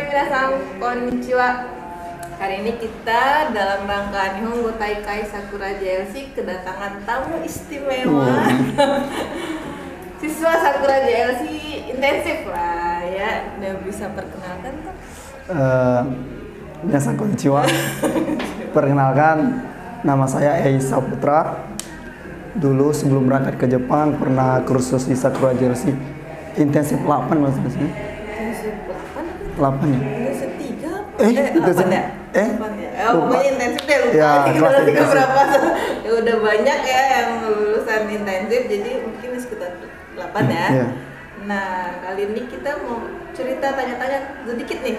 minasan, konnichiwa. Hari ini kita dalam rangka Nihongo Taikai Sakura JLC kedatangan tamu istimewa. Siswa Sakura JLC intensif lah ya. Udah bisa perkenalkan tuh? Minasan konnichiwa. Perkenalkan, nama saya Eisa Putra. Dulu sebelum berangkat ke Jepang pernah kursus di Sakura JLC intensif 8 maksudnya. Intensif 8? 8 ya? Intensif 3? Intensif 8 ya? Eh? 8 ya? Pokoknya intensif deh, lupa Ya, lagi kelas kita intensif. berapa. Ya udah banyak ya yang lulusan intensif, jadi mungkin sekitar 8 ya. Iya. Nah, kali ini kita mau cerita tanya-tanya sedikit nih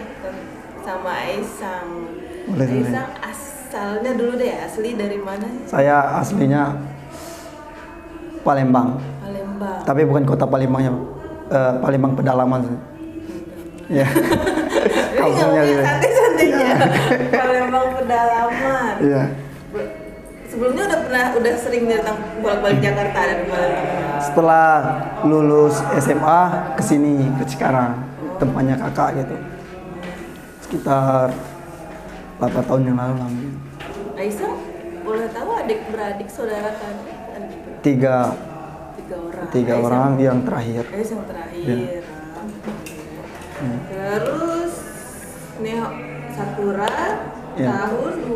sama Aisang. Boleh, boleh. Aisang asalnya dulu deh, asli dari mana sih? Saya aslinya Palembang, Palembang. tapi bukan kota Palembangnya, Palembang pedalaman sih. Ya. Ini Kampungnya ngomongnya gitu. santai-santainya. Palembang pedalaman. Iya. Sebelumnya udah sering datang bolak-balik Jakarta dari Palembang. Setelah lulus SMA ke sini ke Cikarang, tempatnya kakak gitu. Sekitar 8 tahun yang lalu lah mungkin. Aisang, boleh tahu adik-beradik saudara kan? Tiga Tiga orang. yang terakhir. Aisang terakhir. Ya. Terus nih Sakura Ya. tahun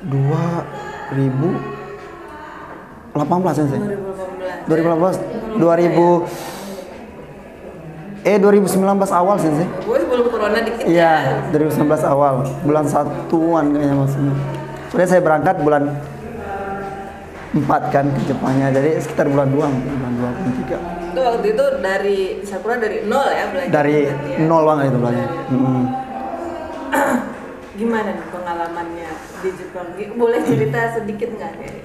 2018 sih. 2018. 2019 awal sih. Gue sebelum corona dikit Iya, 2019 awal, bulan 1-an kayaknya maksudnya. Soalnya saya berangkat bulan 4 kan ke Jepangnya, jadi sekitar bulan 2, bulan 2, bulan 3. Itu waktu itu dari Sakura dari nol ya belajar. Dari berarti ya? nol banget itu belajar. Gimana nih pengalamannya di Jepang? Boleh cerita sedikit nggak nih?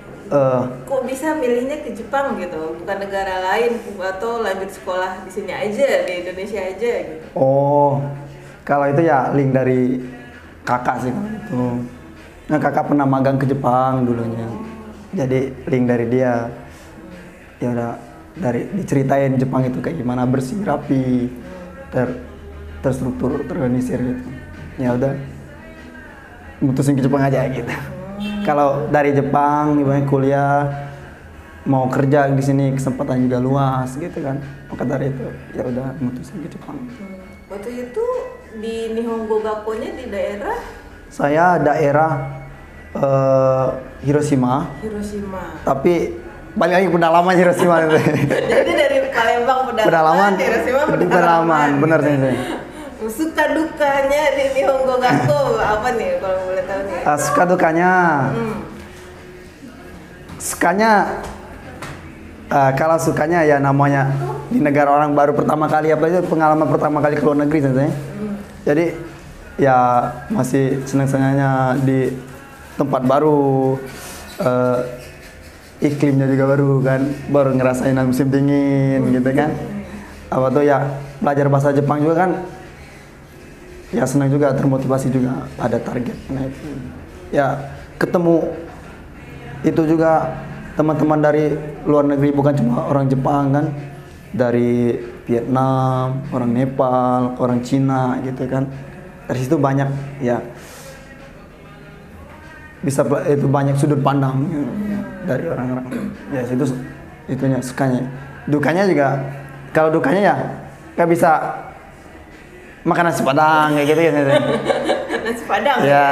Kok bisa milihnya ke Jepang gitu, bukan negara lain atau lanjut sekolah di sini aja, di Indonesia aja gitu? Oh, kalau itu ya link dari kakak sih kalau itu. Nah, kakak pernah magang ke Jepang dulunya. Jadi link dari dia. Ya udah diceritain Jepang itu kayak gimana, bersih, rapi, terstruktur, terorganisir gitu. Ya udah mutusin ke Jepang aja gitu. Kalau dari Jepang ibaratnya kuliah mau kerja di sini kesempatan juga luas gitu kan. Maka dari itu ya udah mutusin ke Jepang. Waktu itu di Nihongo Gakkonya di daerah Saya daerah Hiroshima. Tapi balik lagi pedalaman Hiroshima itu. Jadi dari Palembang Pedalaman. Hiroshima Pedalaman, bener sih. Suka dukanya di Nihongo Gakko apa nih kalau boleh tahu nih? Suka dukanya. Sukanya kalau sukanya ya namanya di negara orang baru pertama kali, apa itu pengalaman pertama kali ke luar negeri saya. Jadi ya masih senang-senangnya di tempat baru, iklimnya juga baru kan, baru ngerasain musim dingin gitu kan. Apa tuh ya belajar bahasa Jepang juga kan, ya senang juga, termotivasi juga, ada target. Nah itu ya ketemu itu juga teman-teman dari luar negeri, bukan cuma orang Jepang kan, dari Vietnam, orang Nepal, orang Cina gitu kan. Dari situ banyak ya, bisa itu banyak sudut pandang ya, dari orang-orang. Ya itu itunya sukanya. Dukanya juga, kalau dukanya ya nggak bisa makan nasi padang kayak gitu ya. Nasi Padang Ya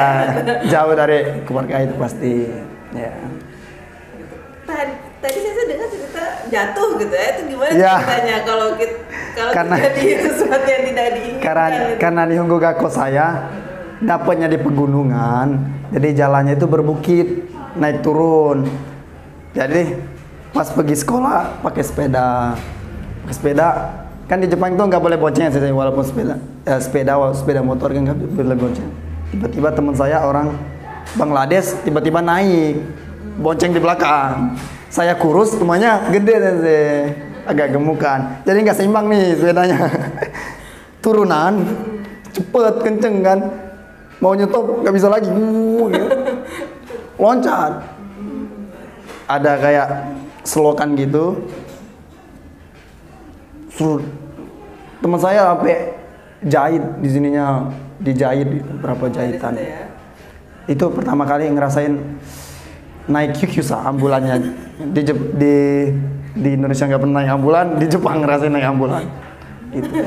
jauh dari keluarga itu pasti. Ya. Tadi saya dengar cerita jatuh gitu ya, itu gimana Ya. ceritanya kalau Karena- terjadi sesuatu yang tidak diinginkan gitu? Karena Nihongo Gakko saya dapatnya di pegunungan, jadi jalannya itu berbukit, naik turun. Jadi pas pergi sekolah pakai sepeda. Pakai sepeda kan di Jepang itu nggak boleh bonceng sih, walaupun sepeda motor kan nggak boleh bonceng. Tiba-tiba teman saya orang Bangladesh tiba-tiba naik bonceng di belakang. Saya kurus, rumahnya gede sih, agak gemukan. Jadi nggak seimbang nih sepedanya. Turunan cepet kenceng kan, mau nyetop nggak bisa lagi, gitu. Loncat. Ada kayak selokan gitu. Teman saya sampai jahit di sininya, dijahit berapa jahitan. Dari situ ya. Itu pertama kali ngerasain naik Kyukyusa ambulannya di Indonesia nggak pernah naik ambulan, di Jepang ngerasain naik ambulan. Itu.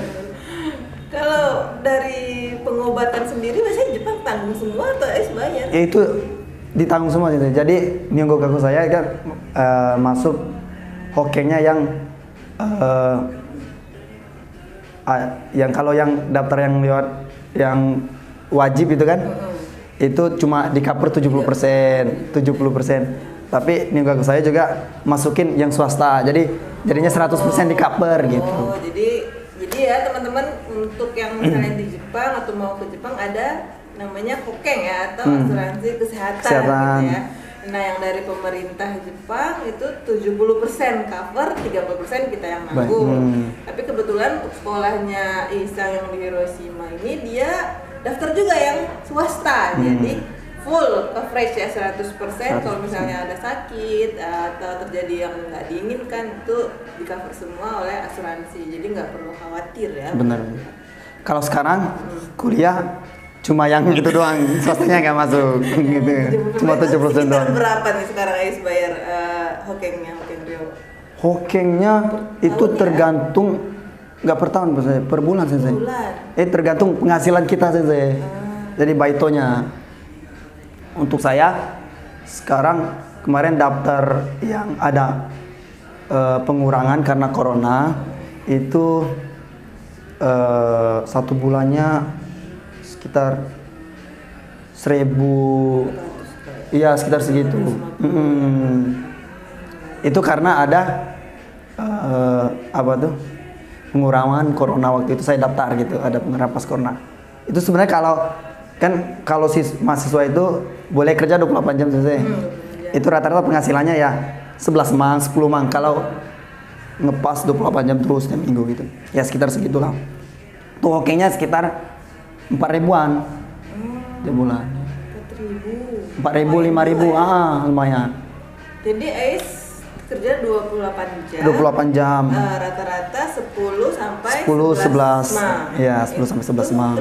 Kalau dari pengobatan sendiri biasanya Jepang tanggung semua atau bayar? Ya itu ditanggung semua gitu. Jadi Nihongogaku saya kan masuk hokengnya yang kalau yang daftar yang lewat yang wajib itu kan itu cuma di cover 70%. Tapi Nihongogaku saya juga masukin yang swasta. Jadinya 100% di cover gitu. Oh, jadi ya teman-teman, untuk yang misalnya di Jepang atau mau ke Jepang ada namanya hokeng ya, atau asuransi kesehatan. Gitu ya. Nah, yang dari pemerintah Jepang itu 70% cover, 30% kita yang nanggung. Tapi kebetulan untuk sekolahnya Ihsan yang di Hiroshima ini dia daftar juga yang swasta. Jadi full coverage ya 100%. Kalau misalnya ada sakit atau terjadi yang nggak diinginkan itu di cover semua oleh asuransi. Jadi nggak perlu khawatir ya. Bener. Kalau sekarang kuliah cuma yang itu doang, swastanya nggak masuk gitu. Cuma 70% doang. Berapa nih sekarang Ais bayar hokengnya, hokeng Rio? Hokengnya itu tergantung nggak per tahun per bulan Sensei. Tergantung penghasilan kita Sensei. Jadi baitonya. Untuk saya sekarang kemarin daftar yang ada pengurangan karena corona itu 1 bulannya sekitar 1.000, iya sekitar segitu. Itu karena ada apa tuh pengurangan corona waktu itu saya daftar gitu, ada pengurangan pas corona. Itu sebenarnya kalau mahasiswa itu boleh kerja 28 jam selesai. Itu rata-rata penghasilannya ya 11 mang, 10 mang kalau ngepas 24 jam terus tiap minggu gitu. Ya sekitar segitulah. Tuh hokengnya sekitar 4.000-an tiap bulan. 4.000, 5.000, lumayan. Jadi Ais kerja 28 jam. 28 jam. Rata-rata 10 sampai 11 mang. Ya, 10 sampai 11 mang.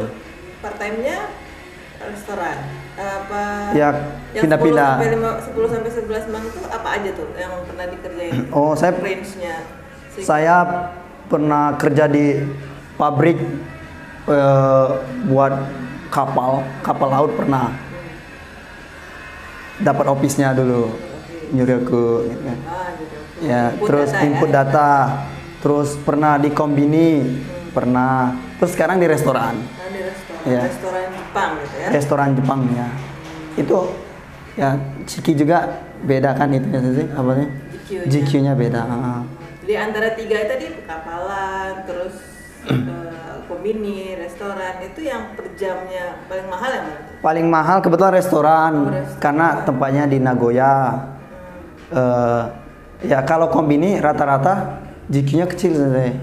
Part time-nya restoran. Apa? Ya, pindah-pindah. 10 sampai 11 mang itu apa aja tuh yang pernah dikerjain? Oh, range-nya. Saya pernah kerja di pabrik buat kapal laut pernah. Dapat office-nya dulu. Nyuruhku gitu kan. Ya, terus input data. Terus pernah di kombini, pernah. Terus sekarang di restoran. Di restoran. Ya. Restoran Jepang gitu ya. Restoran Jepang ya. Itu ya Chiki juga beda kan itu ya sih apa sih? GQ-nya beda. Jadi antara 3 tadi kapalan, terus kombini, restoran itu yang per jamnya paling mahal yang mana? Paling mahal kebetulan restoran, karena tempatnya di Nagoya. Ya kalau kombini rata-rata GQ-nya kecil saja.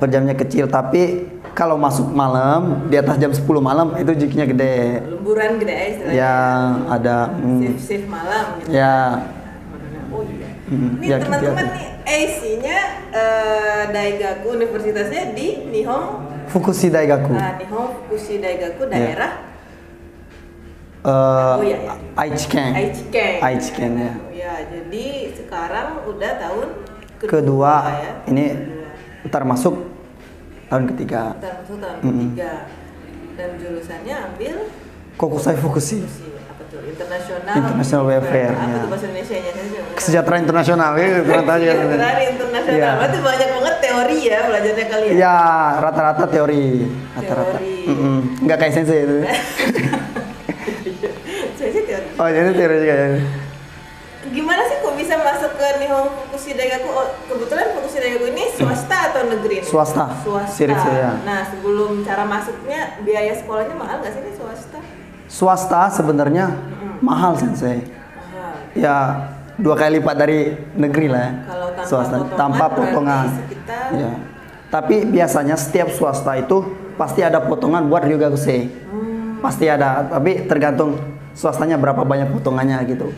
Per jamnya kecil, tapi kalau masuk malam di atas jam 10 malam itu GQ-nya gede. Lemburan gede istilahnya. Ya ada. Shift malam. Gitu. Ya. Oh iya. Ini teman-teman nih AC-nya Daigaku universitasnya di Nihon Fukushi Daigaku. Nihon Fukushi Daigaku daerah Aichiken ya. Ya, jadi sekarang udah tahun kedua ya. Ini ntar masuk tahun ketiga. Dan jurusannya ambil Kokusai Fukushi. Apa tuh? International Welfare. Apa Ya. tuh bahasa Indonesianya? Kesejahteraan internasional ya, Kesejahteraan internasional. Ya. Berarti banyak banget teori ya belajarnya kalian. Ya, rata-rata teori. Enggak kayak sensei itu. Sensei teori. Oh, jadi teori juga ya. Gimana sih kok bisa masuk ke Nihon Fukushi Daigaku? Kebetulan Fukushi Daigaku ini swasta atau negeri? Swasta. Swasta. Ya. Nah, sebelum cara masuknya biaya sekolahnya mahal nggak sih ini swasta? Swasta sebenarnya mahal sensei. Mahal. Ya 2 kali lipat dari negeri lah ya. Kalau tanpa swasta potongan, tanpa potongan. Sekitar... Ya. Tapi biasanya setiap swasta itu pasti ada potongan buat ryugakusei. Pasti ada, tapi tergantung swastanya berapa banyak potongannya gitu.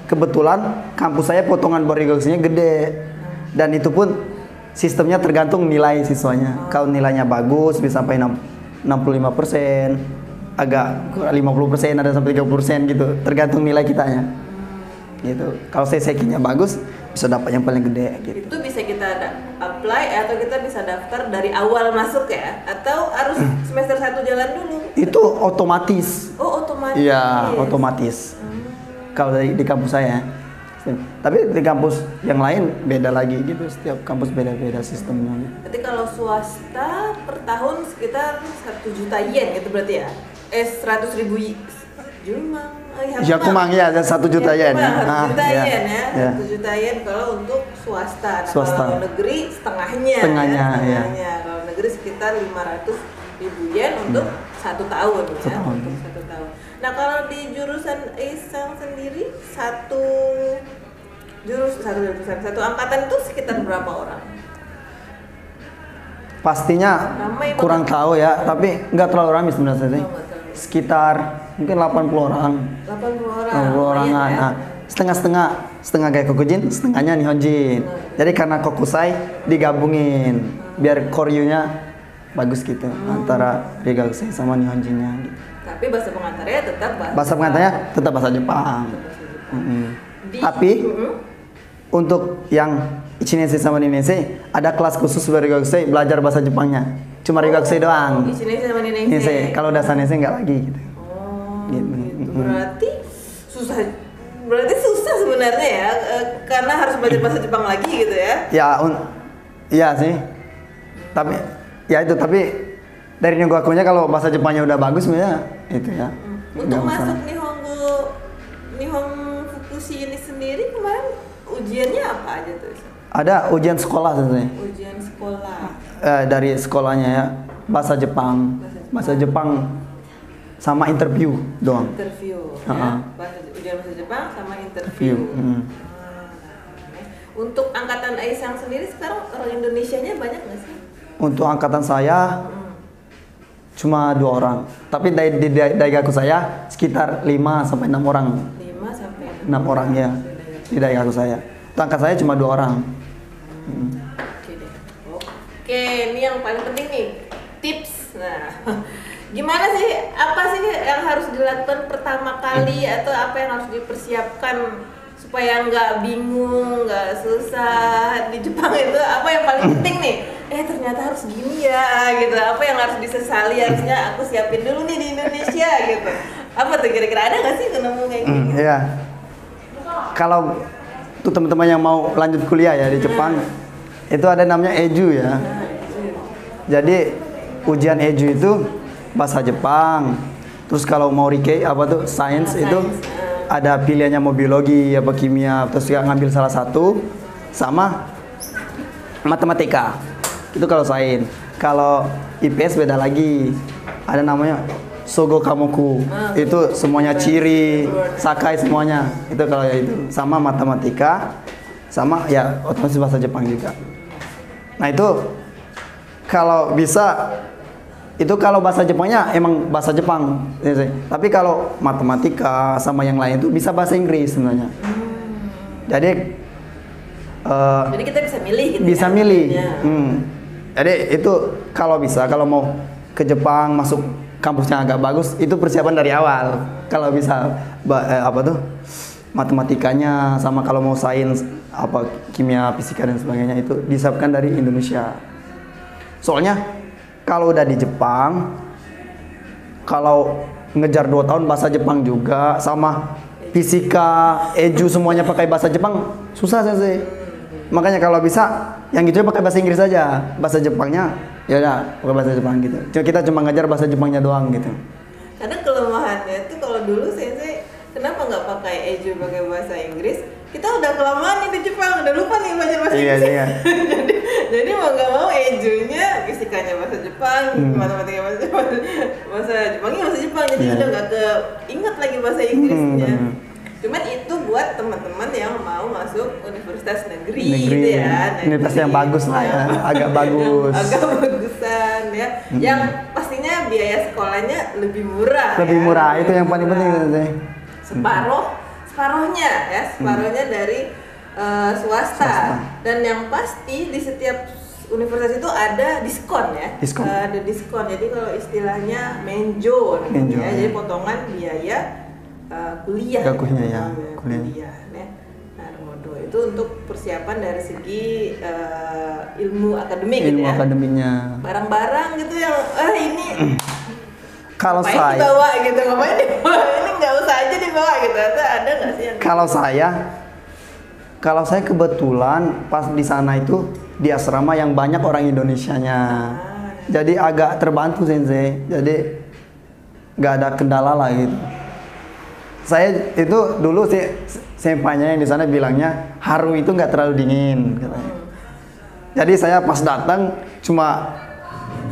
Kebetulan kampus saya potongan buat ryugakuseinya gede. Dan itu pun sistemnya tergantung nilai siswanya. Kalau nilainya bagus bisa sampai 65%, agak kurang 50%, ada sampai 30% gitu. Tergantung nilai kitanya. Gitu. Kalau CCQ-nya bagus bisa dapat yang paling gede gitu. Itu bisa kita apply atau kita bisa daftar dari awal masuk ya? Atau harus semester 1 jalan dulu? Itu otomatis. Oh, otomatis. Iya, otomatis. Kalau di kampus saya. Tapi di kampus yang lain beda lagi gitu. Setiap kampus beda-beda sistemnya. Berarti kalau swasta per tahun sekitar 1 juta yen gitu berarti ya? 100.000 Jumang. Ya kumang ya, 1 juta yen. 1 juta ya. yen ya. Ya. 1 juta yen kalau untuk swasta. Nah, Swasta. kalau negeri setengahnya. Setengahnya, ya. Kalau negeri sekitar 500.000 yen untuk 1 tahun ya. Setahun. Untuk 1 tahun. Nah, kalau di jurusan Isang sendiri satu angkatan itu sekitar berapa orang? Pastinya Ramai kurang banget. tahu ya, tapi nggak terlalu ramai sebenarnya sih. Oh, nggak terlalu. Sekitar mungkin 80 orang. 80 orang. 80 orangan. Lumayan ya. Nah, setengah kayak Kokujin, setengahnya Nihonjin. Jadi karena Kokusai digabungin biar koryunya bagus gitu antara Rigakusei sama Nihonjinnya gitu. Tapi bahasa pengantarnya tetap Bahasa pengantarnya tetap bahasa Jepang. Tapi untuk yang Ichinensei sama Ninensei ada kelas khusus buat Rigakusei belajar bahasa Jepangnya. Cuma Rigakusei doang. Ichinensei sama Ninensei. Ninensei. Kalau Dasarensei nggak lagi gitu. Oh, Gitu. gitu. Berarti susah sebenarnya ya, karena harus belajar bahasa Jepang lagi gitu ya. Ya, iya sih. Tapi ya itu dari Nyogakunya kalau bahasa Jepangnya udah bagus sebenarnya itu ya. Untuk Nggak masuk masalah. Nihon Fukushi ini sendiri kemarin ujiannya apa aja tuh? Ada ujian sekolah sebenarnya. Ujian sekolah. Dari sekolahnya ya bahasa Jepang sama interview doang. Interview. Uh-uh. Ya. Ujian bahasa Jepang sama interview. Untuk angkatan Aisang sendiri sekarang orang Indonesianya banyak nggak sih? Untuk angkatan saya cuma 2 orang. Tapi di daigaku saya sekitar 5 sampai 6 orang. 5 sampai 6 orang ya. Di daigaku saya. Untuk angkatan saya cuma 2 orang. Oke deh. Oke, ini yang paling penting nih, tips. Nah, gimana sih? Apa sih yang harus dilakukan pertama kali atau apa yang harus dipersiapkan supaya nggak bingung, nggak susah di Jepang itu? Apa yang paling penting nih? Ternyata harus gini ya, gitu. Apa yang harus disesali harusnya aku siapin dulu nih di Indonesia gitu. Apa tuh kira-kira ada nggak sih nemu kayak gini? Iya. Kalau tuh teman-teman yang mau lanjut kuliah ya di Jepang, itu ada namanya Eju ya. Jadi ujian Eju itu bahasa Jepang. Terus kalau mau Rikei apa tuh sains itu ada pilihannya mau biologi apa kimia, terus juga ngambil salah satu sama matematika. Itu kalau sains. Kalau IPS beda lagi. Ada namanya Sogo Kamoku. Itu semuanya ciri, sakai semuanya. Itu kalau ya itu sama matematika sama ya otomatis bahasa Jepang juga. Nah, itu kalau bisa itu kalau bahasa Jepangnya emang bahasa Jepang. Tapi kalau matematika sama yang lain itu bisa bahasa Inggris sebenarnya. Jadi Jadi kita bisa milih gitu. bisa ya, milih. ya. Jadi itu kalau bisa, kalau mau ke Jepang masuk kampus yang agak bagus itu persiapan dari awal. Kalau bisa apa tuh matematikanya sama kalau mau sains apa kimia, fisika dan sebagainya itu disiapkan dari Indonesia. Soalnya kalau udah di Jepang, kalau ngejar 2 tahun bahasa Jepang juga sama fisika, eju semuanya pakai bahasa Jepang susah sih. Makanya kalau bisa yang gitu pakai bahasa Inggris aja, bahasa Jepangnya ya udah pakai bahasa Jepang gitu. Kita cuma ngajar bahasa Jepangnya doang gitu. Karena kelemahannya itu kalau dulu sensei kenapa nggak pakai eju pakai bahasa Inggris? Kita udah kelamaan nih di Jepang, udah lupa nih belajar bahasa Inggris. Iya. jadi mau nggak mau ejunya fisikanya bahasa Jepang, matematika bahasa Jepangnya bahasa Jepang. Jadi udah nggak keinget lagi bahasa Inggrisnya. Cuman itu buat teman-teman yang mau masuk universitas negeri gitu ya. Universitas yang bagus lah ya, agak bagus. Agak bagusan ya. Yang pastinya biaya sekolahnya lebih murah. Lebih murah, itu yang paling penting sih. Separohnya dari swasta. Dan yang pasti di setiap universitas itu ada diskon ya. Diskon. Ada diskon. Jadi kalau istilahnya menjo, Menjo, ya. ya. Jadi potongan biaya kuliah. Kuliah, ya. Kuliah. Ya. Naruhodo itu untuk persiapan dari segi ilmu akademik gitu Ilmu ya. akademiknya. Barang-barang gitu yang ini Kalau ngapain saya, dibawa gitu, ngapain dibawa, ini nggak usah aja dibawa gitu, ada nggak sih yang kalau saya kebetulan pas di sana itu di asrama yang banyak orang Indonesianya, jadi agak terbantu sensei, jadi nggak ada kendala lah gitu. Saya itu dulu sih senpainya yang di sana bilangnya haru itu nggak terlalu dingin katanya. Jadi saya pas datang cuma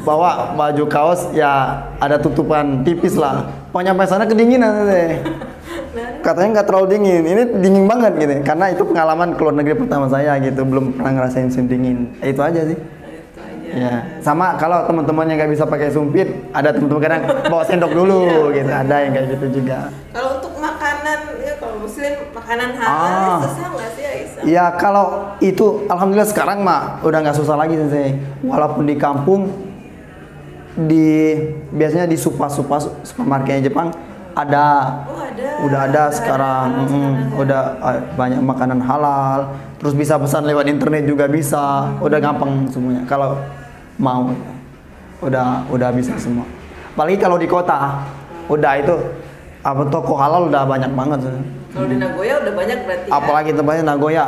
bawa baju kaos ya ada tutupan tipis lah. Pokoknya sampai sana kedinginan deh. Katanya nggak terlalu dingin. Ini dingin banget gitu. Karena itu pengalaman keluar negeri pertama saya gitu. Belum pernah ngerasain musim dingin. Itu aja sih. itu aja. Ya. Sama kalau teman-teman yang nggak bisa pakai sumpit, ada teman-teman kadang bawa sendok dulu gitu. Ada yang kayak gitu juga. Kalau untuk makanan, ya kalau muslim makanan halal susah nggak sih Aisyah? Ya kalau itu alhamdulillah sekarang mah udah nggak susah lagi sih. Walaupun di kampung biasanya di supermarketnya Jepang ada. Oh ada. Udah ada sekarang. Udah banyak makanan halal. Terus bisa pesan lewat internet juga bisa. Udah gampang semuanya. Kalau mau udah bisa semua. Apalagi kalau di kota udah itu toko halal udah banyak banget. Kalau di Nagoya udah banyak berarti. Apalagi tempatnya Nagoya.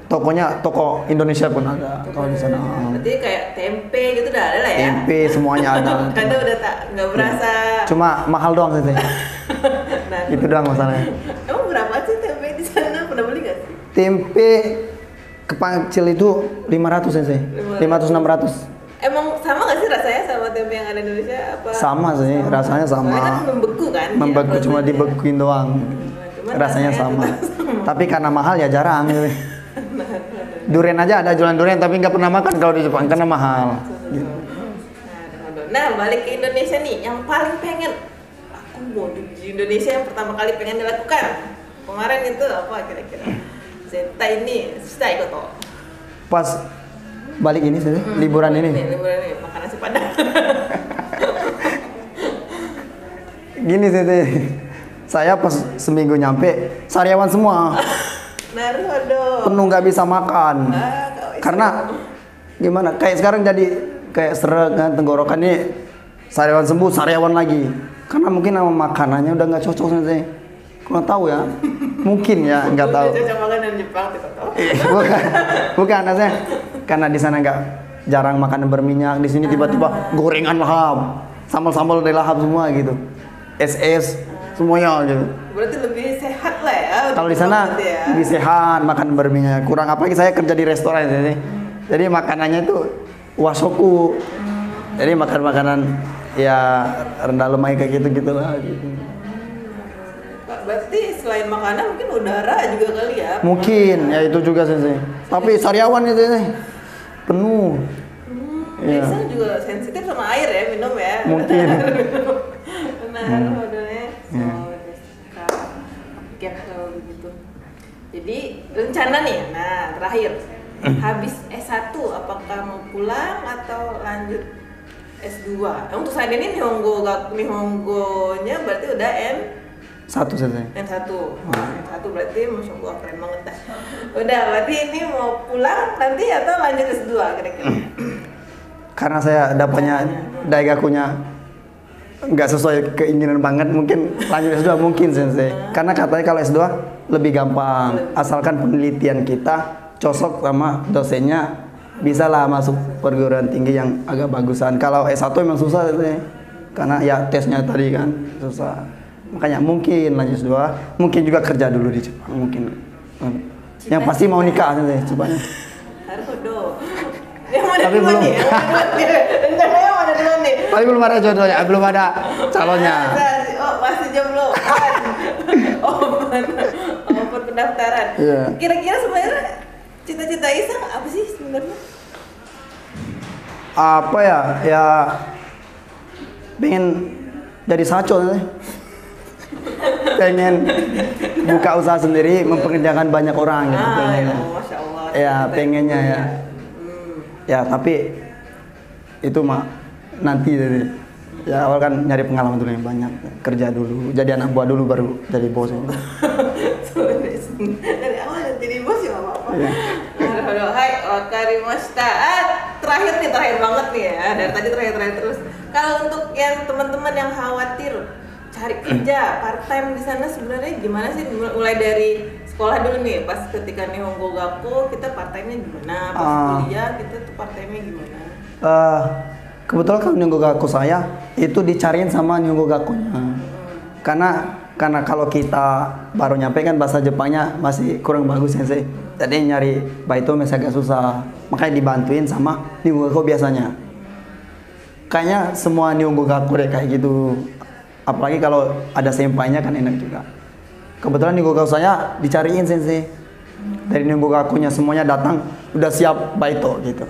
Tokonya toko Indonesia pun ada kalau di sana. Berarti kayak tempe gitu udah ada lah ya. Tempe semuanya ada. Kadang udah nggak berasa. Cuma mahal doang sih. Nah, Itu doang masalahnya. emang berapa sih tempe di sana? Pernah beli nggak sih? Tempe kepacil itu 500 sih. 500-600. Emang sama nggak sih rasanya sama tempe yang ada di Indonesia? Apa? Sama sih, rasanya sama. Soalnya kan membeku kan? Membeku Ya, cuma prosesnya. dibekuin doang. Cuma Rasanya sama. tetap sama. Tapi karena mahal ya jarang gitu. Durian aja ada jualan durian tapi nggak pernah makan kalau di Jepang karena mahal. Gitu. Nah, balik ke Indonesia nih, yang paling pengen aku mau di Indonesia yang pertama kali pengen dilakukan kemarin itu apa kira-kira? Zeta ini, kita ikut toh. Pas balik ini sih, liburan ini. Liburan ini makan nasi padang. Gini sih, saya pas seminggu nyampe sariawan semua. Naruhodo. Penuh nggak bisa makan karena gimana kayak sekarang jadi kayak seret kan tenggorokan ini sariawan sembuh sariawan lagi karena mungkin sama makanannya udah nggak cocok sih kurang tahu ya mungkin ya nggak tahu. Cocok makanan Jepang kita tahu. bukan maksudnya karena di sana nggak jarang makanan berminyak di sini tiba-tiba gorengan lahap sambal-sambal dari lahap semua gitu es semuanya gitu. Berarti lebih sehat lah ya. Kalau di sana ya. lebih sehat, makan berminyak. Kurang apalagi saya kerja di restoran jadi makanannya itu wasoku. Jadi makan makanan ya rendah lemak kayak gitu lah. Gitu. Pak, berarti selain makanan mungkin udara juga kali ya? Mungkin ya itu juga sih. Tapi sariawan itu penuh. Iya. Biasanya juga sensitif sama air ya minum ya. Mungkin. Oke, kalau begitu. Jadi rencana nih, nah terakhir habis S1 apakah mau pulang atau lanjut S2? Untuk saat ini Nihongo-nya berarti udah Satu saja. N1. N1 berarti Masya Allah keren banget dah. Udah, berarti ini mau pulang nanti atau lanjut S2 kira-kira? Karena saya dapatnya daigakunya nggak sesuai keinginan banget mungkin lanjut S2 mungkin sensei karena katanya kalau S2 lebih gampang asalkan penelitian kita cocok sama dosennya bisa lah masuk perguruan tinggi yang agak bagusan. Kalau S1 emang susah sensei karena ya tesnya tadi kan susah makanya mungkin lanjut S2 mungkin juga kerja dulu di Jepang mungkin yang pasti mau nikah sensei cobanya. Tapi belum. Rencananya mana dulu nih? Tapi belum ada jodohnya, belum ada calonnya. Oh, masih jomblo. Open pendaftaran. Iya. Kira-kira sebenarnya cita-cita Isang apa sih sebenarnya? Apa ya? Ya pengen jadi saco nih. Pengen buka usaha sendiri, mempekerjakan banyak orang gitu. Pengen. Masya Allah. Ya pengennya ya. Ya tapi itu mah nanti dari ya awal kan nyari pengalaman dulu yang banyak, kerja dulu, jadi anak buah dulu baru jadi bos. Dari awal jadi bos ya apa-apa. Iya. Naruhodo, hai, wakarimashita. Terakhir banget nih ya. Dari tadi terakhir terus. Kalau untuk yang teman-teman yang khawatir cari kerja part time di sana sebenarnya gimana sih? Mulai dari sekolah dulu nih, pas ketika Nihongo Gakko kita part time-nya gimana? Pas kuliah kita tuh part time-nya gimana? Kebetulan kan Nihongo Gakko saya itu dicariin sama Nihongo Gakko-nya. Karena kalau kita baru nyampe kan bahasa Jepangnya masih kurang bagus sensei. Jadi nyari baito masih agak susah. Makanya dibantuin sama Nihongo Gakko biasanya. Kayaknya semua Nihongo Gakko deh kayak gitu. Apalagi kalau ada senpainya kan enak juga. Kebetulan Nihongo Gakko saya dicariin sensei. Dari Nihongo Gakko-nya semuanya datang udah siap baito gitu.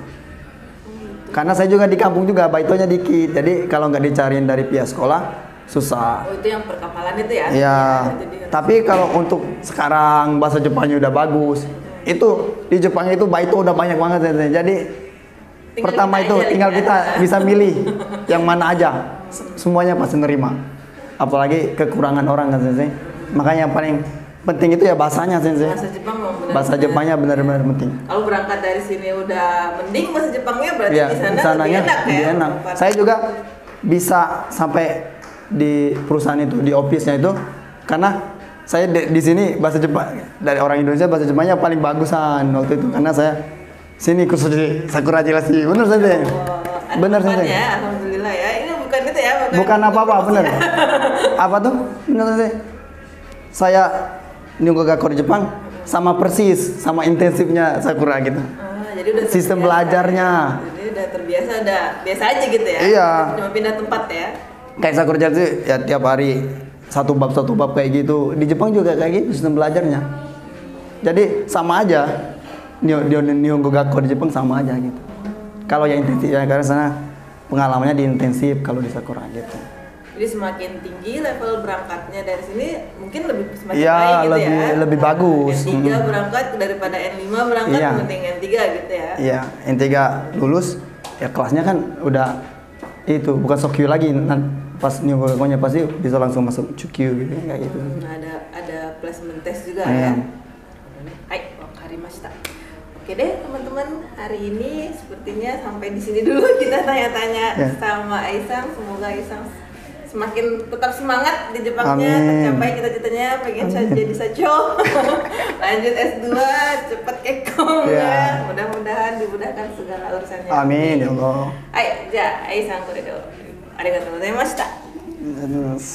Karena saya juga di kampung juga baitonya dikit. Jadi kalau nggak dicariin dari pihak sekolah susah. Oh itu yang perkapalan itu ya? Iya. Jadi, Tapi kalau untuk sekarang bahasa Jepangnya udah bagus. Itu di Jepang itu baito udah banyak banget sensei. Jadi pertama itu tinggal kita bisa milih yang mana aja. Semuanya pasti nerima. Apalagi kekurangan orang kan sensei. Makanya yang paling penting itu ya bahasanya sensei. Bahasa Jepang memang benar. Bahasa Jepangnya benar-benar penting. Kalau berangkat dari sini udah mending bahasa Jepangnya berarti Ya, di sana sananya lebih enak ya. lebih enak. Saya juga bisa sampai di perusahaan itu, di office-nya itu karena saya di sini bahasa Jepang dari orang Indonesia bahasa Jepangnya paling bagusan waktu itu karena saya sini khusus di Sakura Jelashi. Bener sensei. Bener sensei. Ya, alhamdulillah ya. Ini bukan itu ya, Bukan apa-apa, bener. Apa tuh? Bener sensei. Saya Nihongo Gakko di Jepang sama persis sama intensifnya Sakura gitu. Jadi udah Sistem terbiasa, belajarnya. Jadi udah terbiasa, udah biasa aja gitu ya. Iya. Cuma pindah tempat ya. Kayak Sakura Jelashi ya tiap hari satu bab kayak gitu. Di Jepang juga kayak gitu sistem belajarnya. Jadi sama aja. Nihongo Gakko di Jepang sama aja gitu. Kalau yang intensif ya karena sana pengalamannya di intensif kalau di Sakura gitu. Jadi semakin tinggi level berangkatnya dari sini mungkin lebih semakin Iya, baik gitu lebih- ya. lebih bagus. N3 berangkat daripada N5 berangkat Iya. mending N3 gitu ya. Iya, N3 lulus ya kelasnya kan udah itu bukan Sokyu lagi. Pas Nihongo Gakko-nya pasti bisa langsung masuk Chukyu gitu kayak gitu. Nah, ada placement test juga Iya. ya. Hai, wakarimashita. Oke deh teman-teman, hari ini sepertinya sampai di sini dulu kita tanya-tanya Ya. sama Aisang. Semoga Aisang semakin tetap semangat di Jepangnya, Amin. tercapai cita-citanya pengen jadi sajo. Lanjut S2, cepet kekom Ya. ya. Mudah-mudahan dimudahkan segala urusannya. Amin ya Allah. Hai, Aisang koredo. Arigatou gozaimashita. Terus